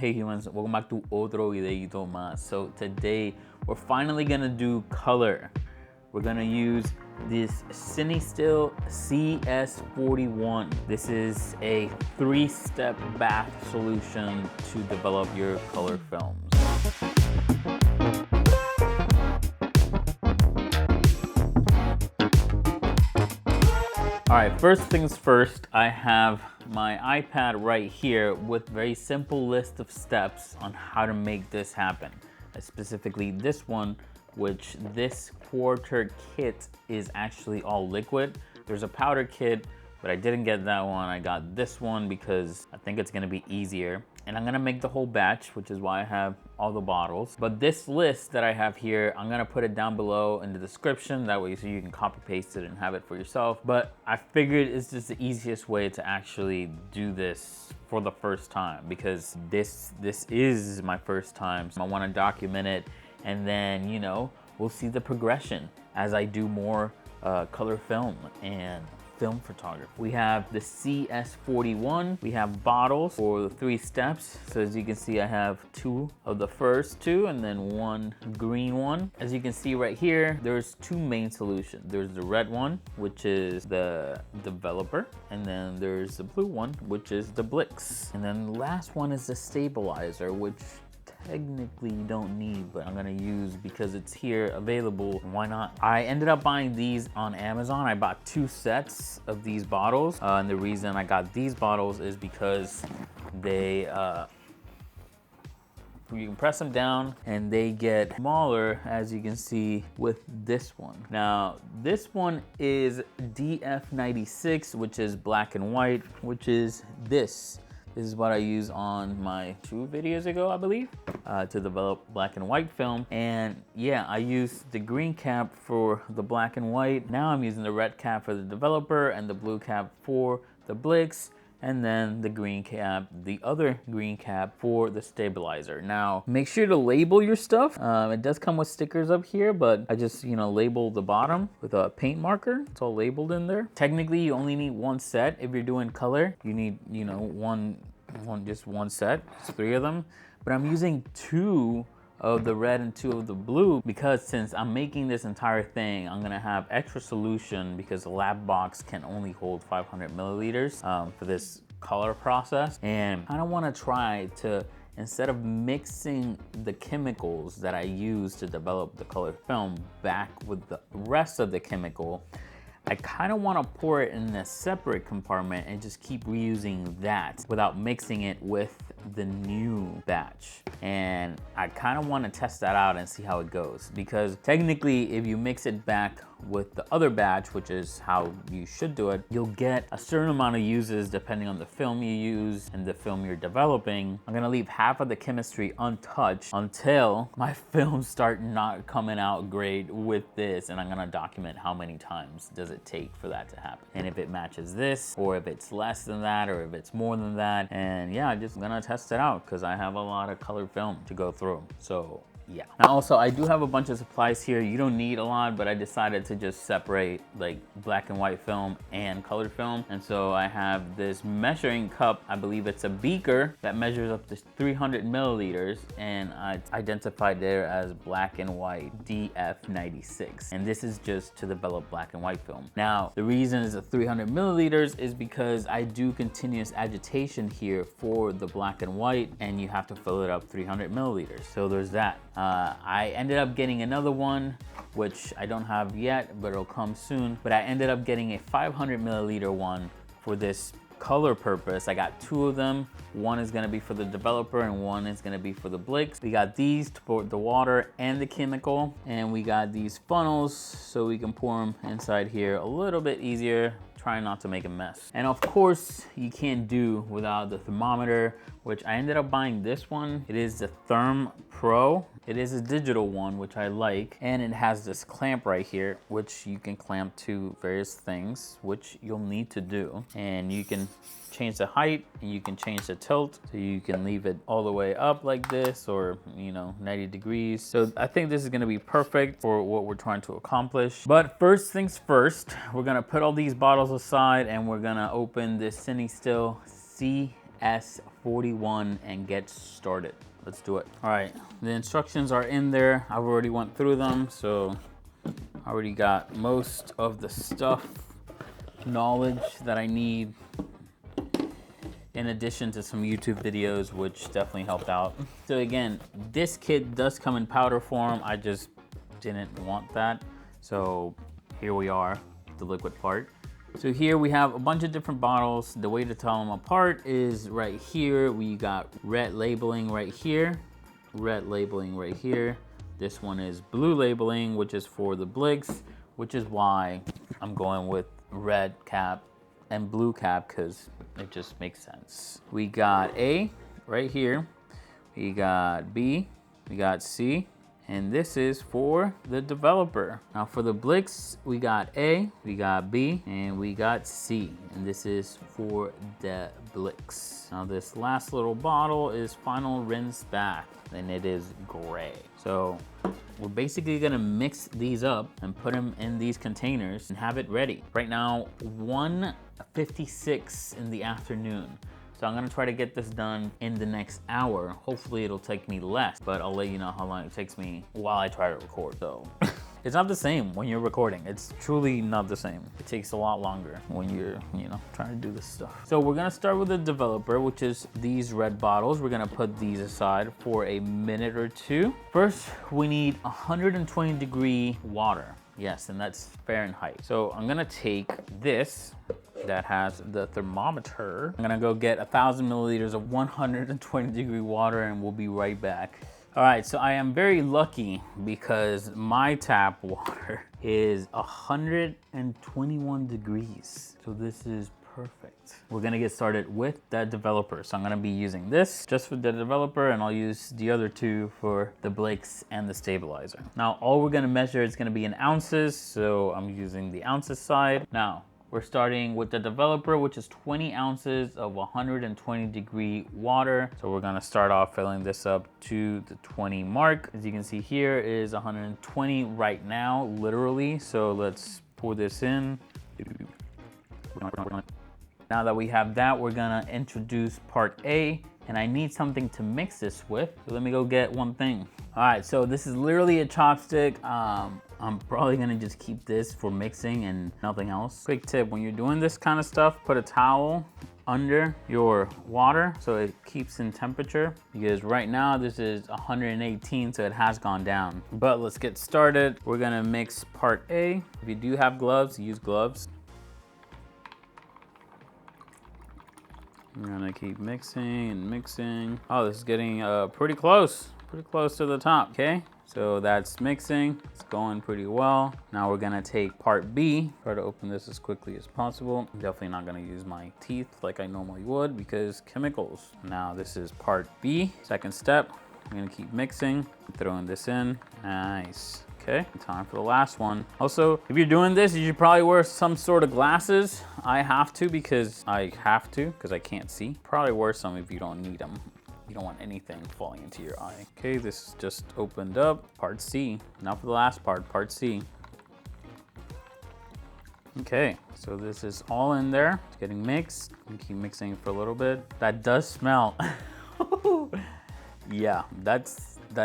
Hey humans, welcome back to otro videito más. So today we're finally gonna do color. We're gonna use this CineStill Cs41. This is a 3-step bath solution to develop your color films. All right, first things first, I have my iPad right here with a very simple list of steps on how to make this happen. Specifically this one, which this quarter kit is actually all liquid. There's a powder kit, but I didn't get that one. I got this one because I think it's gonna be easier. And I'm gonna make the whole batch, which is why I have all the bottles. But this list that I have here, I'm gonna put it down below in the description. That way so you can copy paste it and have it for yourself. But I figured it's just the easiest way to actually do this for the first time, because this is my first time. So I wanna document it, and then, you know, we'll see the progression as I do more color film and film photography. We have the CS41. We have bottles for the 3 steps. So as you can see, I have 2 of the first 2 and then 1 green one. As you can see right here, there's 2 main solutions. There's the red one, which is the developer, and then there's the blue one, which is the Blix. And then the last one is the Staybalizer, which technically you don't need, but I'm gonna use because it's here available. Why not? I ended up buying these on Amazon. I bought 2 sets of these bottles, and the reason I got these bottles is because they you can press them down and they get smaller, as you can see with this one. Now this one is DF96, which is black and white, which is this. This is what I use on my 2 videos ago, I believe, to develop black and white film. And yeah, I used the green cap for the black and white. Now I'm using the red cap for the developer and the blue cap for the Blix, and then the green cap, the other green cap for the Staybalizer. Now, make sure to label your stuff. It does come with stickers up here, but I just, you know, label the bottom with a paint marker. It's all labeled in there. Technically, you only need 1 set. If you're doing color, you need, you know, just one set. It's 3 of them. But I'm using 2 of the red and 2 of the blue, because since I'm making this entire thing, I'm gonna have extra solution, because the LabBox can only hold 500 milliliters for this color process. And I don't wanna try to, instead of mixing the chemicals that I use to develop the color film back with the rest of the chemical, I kind of want to pour it in a separate compartment and just keep reusing that without mixing it with the new batch. And I kind of want to test that out and see how it goes, because technically if you mix it back with the other batch, which is how you should do it, you'll get a certain amount of uses depending on the film you use and the film you're developing. I'm gonna leave half of the chemistry untouched until my films start not coming out great with this, and I'm gonna document how many times does it take for that to happen, and if it matches this, or if it's less than that, or if it's more than that. And yeah, I'm just gonna test it out because I have a lot of colored film to go through. So yeah. Now also, I do have a bunch of supplies here. You don't need a lot, but I decided to just separate like black and white film and colored film. And so I have this measuring cup. I believe it's a beaker that measures up to 300 milliliters, and I identified there as black and white DF96. And this is just to develop black and white film. Now, the reason it's a 300 milliliters is because I do continuous agitation here for the black and white, and you have to fill it up 300 milliliters. So there's that. I ended up getting another one, which I don't have yet, but it'll come soon. But I ended up getting a 500 milliliter one for this color purpose. I got 2 of them. One is gonna be for the developer and one is gonna be for the Blix. We got these for the water and the chemical, and we got these funnels so we can pour them inside here a little bit easier, trying not to make a mess. And of course, you can't do without the thermometer, which I ended up buying this one. It is the Therm Pro. It is a digital one, which I like, and it has this clamp right here, which you can clamp to various things, which you'll need to do. And you can change the height, and you can change the tilt, so you can leave it all the way up like this, or, you know, 90 degrees. So I think this is gonna be perfect for what we're trying to accomplish. But first things first, we're gonna put all these bottles aside, and we're gonna open this CineStill Cs41. CineStill Cs41 and get started. Let's do it. All right, the instructions are in there. I've already went through them, so I already got most of the stuff, knowledge that I need, in addition to some YouTube videos, which definitely helped out. So again, this kit does come in powder form. I just didn't want that. So here we are, the liquid part. So here we have a bunch of different bottles. The way to tell them apart is right here. We got red labeling right here, red labeling right here. This one is blue labeling, which is for the Blix, which is why I'm going with red cap and blue cap, because it just makes sense. We got A right here, we got B, we got C, and this is for the developer. Now for the Blix, we got A, we got B, and we got C, and this is for the Blix. Now this last little bottle is Final Rinse Bath, and it is gray. So we're basically gonna mix these up and put them in these containers and have it ready. Right now, 1:56 in the afternoon. So I'm gonna try to get this done in the next hour. Hopefully it'll take me less, but I'll let you know how long it takes me while I try to record. So it's not the same when you're recording. It's truly not the same. It takes a lot longer when you're, trying to do this stuff. So we're gonna start with the developer, which is these red bottles. We're gonna put these aside for a minute or two. First, we need 120-degree water. Yes, and that's Fahrenheit. So I'm gonna take this that has the thermometer. I'm gonna go get 1,000 milliliters of 120-degree water, and we'll be right back. All right, so I am very lucky because my tap water is 121 degrees. So this is perfect. We're gonna get started with the developer. So I'm gonna be using this just for the developer, and I'll use the other two for the Blix and the Staybalizer. Now, all we're gonna measure is gonna be in ounces. So I'm using the ounces side. Now, we're starting with the developer, which is 20 ounces of 120-degree water. So we're gonna start off filling this up to the 20 mark. As you can see here is 120 right now, literally. So let's pour this in. Now that we have that, we're gonna introduce part A, and I need something to mix this with. So let me go get one thing. All right, so this is literally a chopstick. I'm probably gonna just keep this for mixing and nothing else. Quick tip, when you're doing this kind of stuff, put a towel under your water so it keeps in temperature, because right now this is 118, so it has gone down. But let's get started. We're gonna mix part A. If you do have gloves, use gloves. I'm gonna keep mixing and mixing. Oh, this is getting pretty close to the top, okay? So that's mixing, it's going pretty well. Now we're gonna take part B. Try to open this as quickly as possible. I'm definitely not gonna use my teeth like I normally would because chemicals. Now this is part B, second step. I'm gonna keep mixing, throwing this in, nice. Okay, time for the last one. Also, if you're doing this, you should probably wear some sort of glasses. I have to because I can't see. Probably wear some if you don't need them. You don't want anything falling into your eye. Okay, this just opened up. Part C. Now for the last part, part C. Okay, so this is all in there. It's getting mixed. And keep mixing for a little bit. That does smell. Yeah, that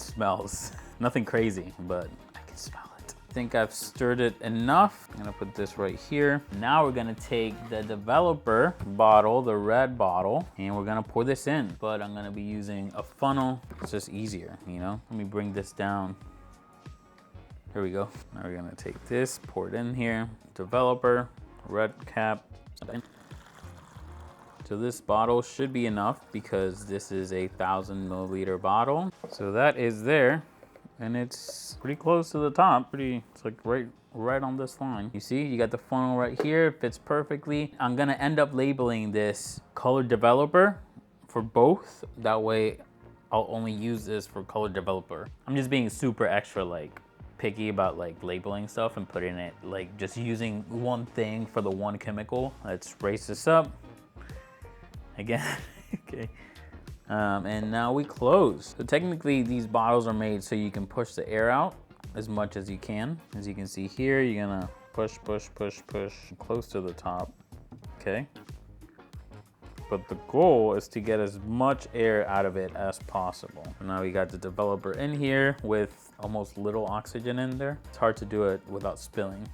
smells. Nothing crazy, but I can smell it. I think I've stirred it enough. I'm gonna put this right here. Now we're gonna take the developer bottle, the red bottle, and we're gonna pour this in. But I'm gonna be using a funnel. It's just easier, Let me bring this down. Here we go. Now we're gonna take this, pour it in here. Developer, red cap. So this bottle should be enough because this is a 1,000 milliliter bottle. So that is there. And it's pretty close to the top. It's like right on this line. You see, you got the funnel right here, it fits perfectly. I'm gonna end up labeling this color developer for both. That way, I'll only use this for color developer. I'm just being super extra picky about labeling stuff and putting it just using one thing for the one chemical. Let's raise this up again. Okay. And now we close. So technically these bottles are made so you can push the air out as much as you can. As you can see here, you're gonna push, push, push, push, close to the top, okay? but the goal is to get as much air out of it as possible. Now we got the developer in here with almost little oxygen in there. It's hard to do it without spilling.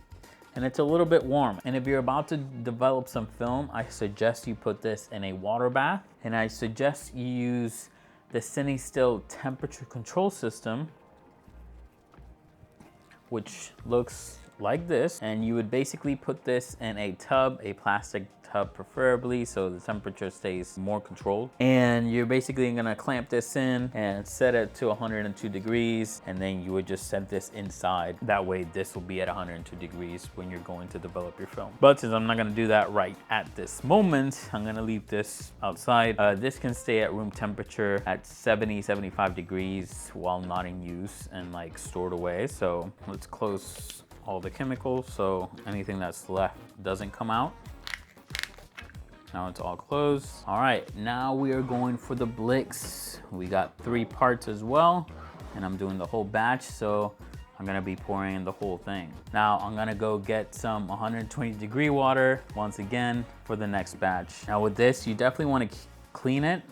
And it's a little bit warm. And if you're about to develop some film, I suggest you put this in a water bath. And I suggest you use the CineStill temperature control system, which looks like this. And you would basically put this in a tub, a plastic tub preferably, so the temperature stays more controlled. And you're basically gonna clamp this in and set it to 102 degrees, and then you would just set this inside. That way this will be at 102 degrees when you're going to develop your film. But since I'm not gonna do that right at this moment, I'm gonna leave this outside. This can stay at room temperature at 70, 75 degrees while not in use and like stored away. So let's close all the chemicals so anything that's left doesn't come out. Now it's all closed. All right, now we are going for the Blix. We got 3 parts as well, and I'm doing the whole batch, so I'm gonna be pouring in the whole thing. Now I'm gonna go get some 120 degree water once again for the next batch. Now with this, you definitely wanna clean it.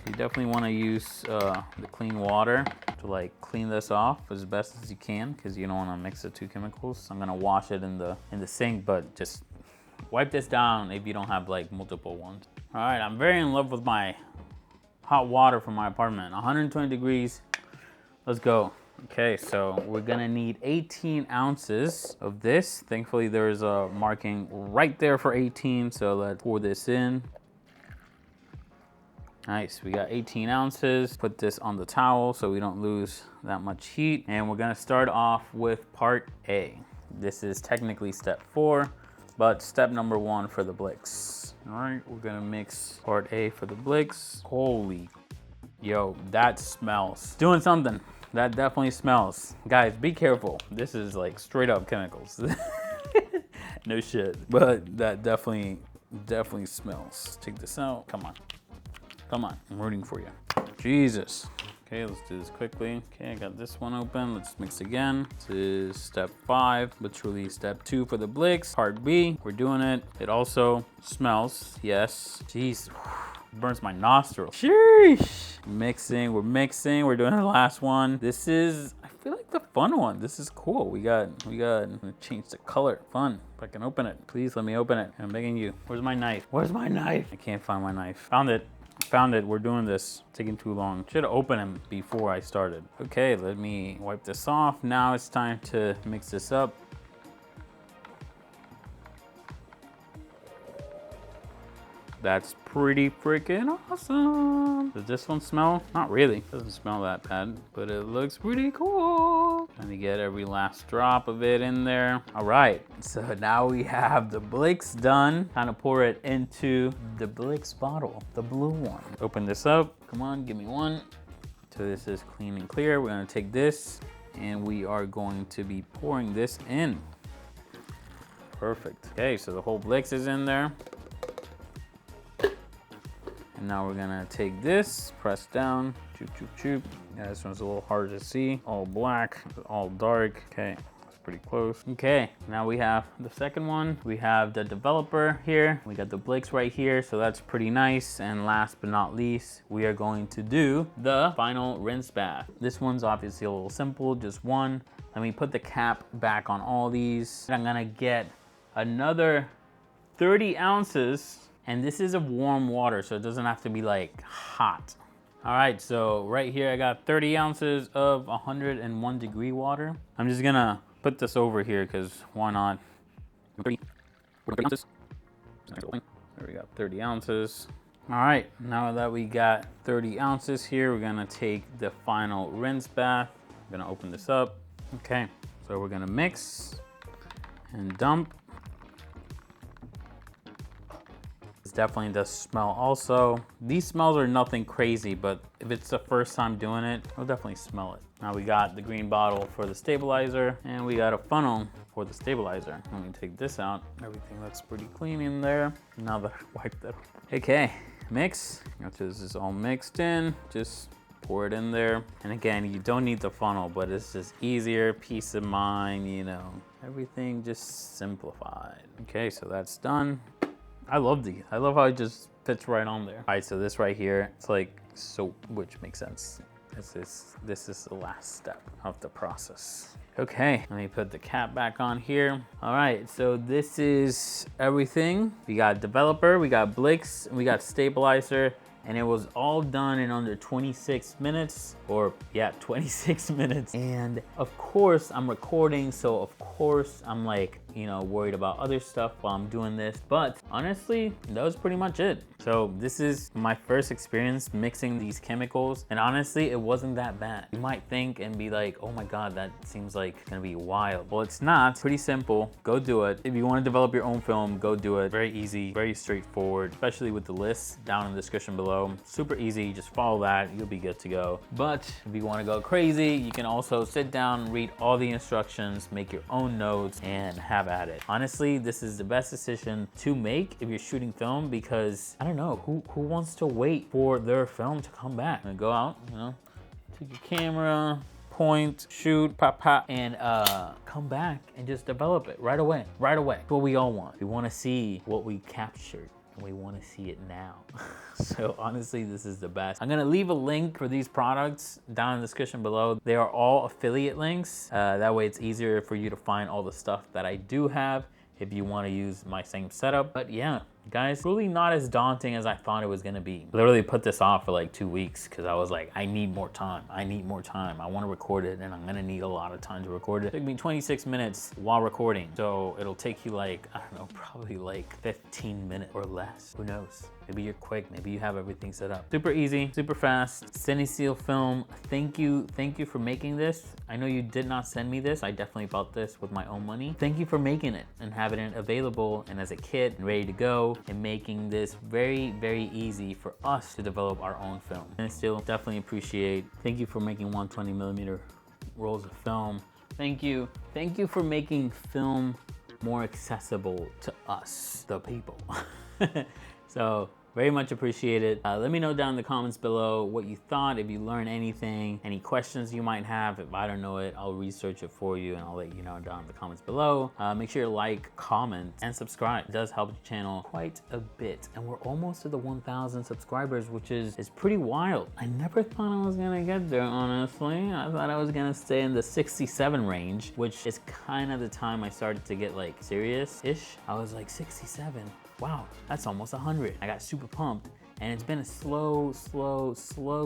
You definitely wanna use the clean water to like clean this off as best as you can, because you don't wanna mix the 2 chemicals. I'm gonna wash it in the sink, but just wipe this down if you don't have like multiple ones. All right, I'm very in love with my hot water from my apartment. 120 degrees, let's go. Okay, so we're gonna need 18 ounces of this. Thankfully, there's a marking right there for 18, so let's pour this in. Nice, we got 18 ounces. Put this on the towel so we don't lose that much heat. And we're gonna start off with part A. This is technically step 4. But step number 1 for the Blix. All right, we're gonna mix part A for the Blix. Holy, yo, that smells. Doing something. That definitely smells. Guys, be careful. This is like straight up chemicals. No shit. But that definitely smells. Take this out. Come on. Come on, I'm rooting for you. Jesus. Okay, let's do this quickly. Okay, I got this one open. Let's mix again. This is step 5, literally step 2 for the Blix. Part B, we're doing it. It also smells, yes. Jeez, burns my nostrils. Sheesh. Mixing, we're doing the last one. This is, I feel like the fun one. This is cool. We got, I'm gonna change the color. Fun, if I can open it. Please let me open it. I'm begging you. Where's my knife? Where's my knife? I can't find my knife. Found it. Found it. We're doing this. Taking too long. Should have opened them before I started. Okay, let me wipe this off. Now it's time to mix this up. That's pretty freaking awesome. Does this one smell? Not really. Doesn't smell that bad, but it looks pretty cool. Let me get every last drop of it in there. All right, so now we have the Blix done. Kind of pour it into the Blix bottle, the blue one. Open this up. Come on, give me one. So this is clean and clear. We're gonna take this and we are going to be pouring this in. Perfect. Okay, so the whole Blix is in there. And now we're gonna take this, press down, choop, choop, choop. Yeah, this one's a little hard to see. All black, all dark. Okay, that's pretty close. Okay, now we have the second one. We have the developer here. We got the Blix right here, so that's pretty nice. And last but not least, we are going to do the final rinse bath. This one's obviously a little simple, just one. Let me put the cap back on all these. I'm gonna get another 30 ounces. And this is a warm water, so it doesn't have to be like hot. All right, so right here I got 30 ounces of 101 degree water. I'm just gonna put this over here because why not? 30 ounces. There we go, 30 ounces. All right, now that we got 30 ounces here, we're gonna take the final rinse bath. I'm gonna open this up. Okay, so we're gonna mix and dump. Definitely does smell also. These smells are nothing crazy, but if it's the first time doing it, we'll definitely smell it. Now we got the green bottle for the stabilizer and we got a funnel for the stabilizer. Let me take this out. Everything looks pretty clean in there. Now that I wiped that. Okay, mix. After this is all mixed in, just pour it in there. And again, you don't need the funnel, but it's just easier, peace of mind, you know, everything just simplified. Okay, so that's done. I love these. I love how it just fits right on there. All right, so this right here, it's like soap, which makes sense. This is the last step of the process. Okay, let me put the cap back on here. All right, so this is everything. We got developer, we got Blix, and we got Staybalizer, and it was all done in under 26 minutes, or yeah, 26 minutes. And of course I'm recording, so of course I'm like, you know, worried about other stuff while I'm doing this, but honestly, that was pretty much it. So this is my first experience mixing these chemicals, and honestly, it wasn't that bad. You might think and be like, oh my God, that seems like it's gonna be wild. Well, it's not. Pretty simple. Go do it. If you wanna develop your own film, go do it. Very easy, very straightforward, especially with the list down in the description below. Super easy, just follow that, you'll be good to go. But if you wanna go crazy, you can also sit down, read all the instructions, make your own notes, and have at it. Honestly, this is the best decision to make if you're shooting film, because I don't know, who wants to wait for their film to come back? And go out, you know, take your camera, point, shoot, pop, pop, and come back and just develop it right away, right away. That's what we all want. We wanna see what we captured, and we wanna see it now. So honestly, this is the best. I'm gonna leave a link for these products down in the description below. They are all affiliate links. That way it's easier for you to find all the stuff that I do have if you wanna use my same setup. But yeah, guys, really not as daunting as I thought it was gonna be. Literally put this off for like 2 weeks because I was like, I need more time. I need more time. I wanna record it, and I'm gonna need a lot of time to record it. It took me 26 minutes while recording. So it'll take you like, I don't know, probably like 15 minutes or less. Who knows? Maybe you're quick, maybe you have everything set up. Super easy, super fast. CineStill Film, thank you for making this. I know you did not send me this. I definitely bought this with my own money. Thank you for making it and having it available and as a kit and ready to go, and making this very, very easy for us to develop our own film. CineStill, definitely appreciate. Thank you for making 120mm rolls of film. Thank you for making film more accessible to us, the people. So very much appreciated. Let me know down in the comments below what you thought, if you learned anything, any questions you might have. If I don't know it, I'll research it for you and I'll let you know down in the comments below. Make sure to like, comment, and subscribe. It does help the channel quite a bit. And we're almost to the 1,000 subscribers, which is pretty wild. I never thought I was gonna get there, honestly. I thought I was gonna stay in the 67 range, which is kind of the time I started to get like serious-ish. I was like 67. Wow, that's almost 100. I got super pumped, and it's been a slow,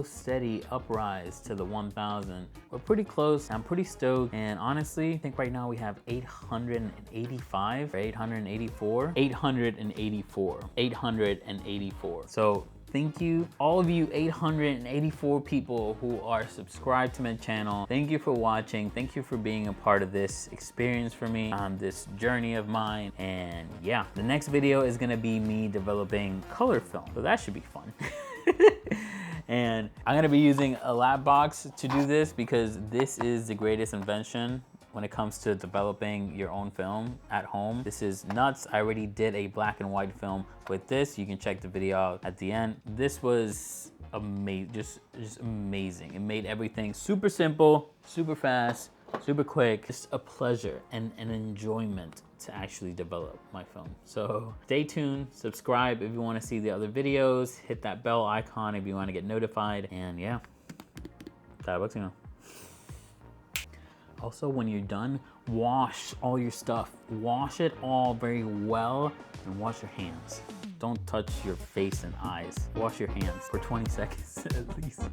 steady uprise to the 1,000. We're pretty close. I'm pretty stoked, and honestly, I think right now we have 885 or 884. 884. So thank you, all of you 884 people who are subscribed to my channel. Thank you for watching. Thank you for being a part of this experience for me on this journey of mine. And yeah, the next video is gonna be me developing color film. So that should be fun. And I'm gonna be using a LabBox to do this because this is the greatest invention when it comes to developing your own film at home. This is nuts. I already did a black and white film with this. You can check the video out at the end. This was amazing, just amazing. It made everything super simple, super fast, super quick. Just a pleasure and an enjoyment to actually develop my film. So stay tuned, subscribe if you want to see the other videos, hit that bell icon if you want to get notified, and yeah, LabBox, you know. Also, when you're done, wash all your stuff. Wash it all very well, and wash your hands. Don't touch your face and eyes. Wash your hands for 20 seconds at least.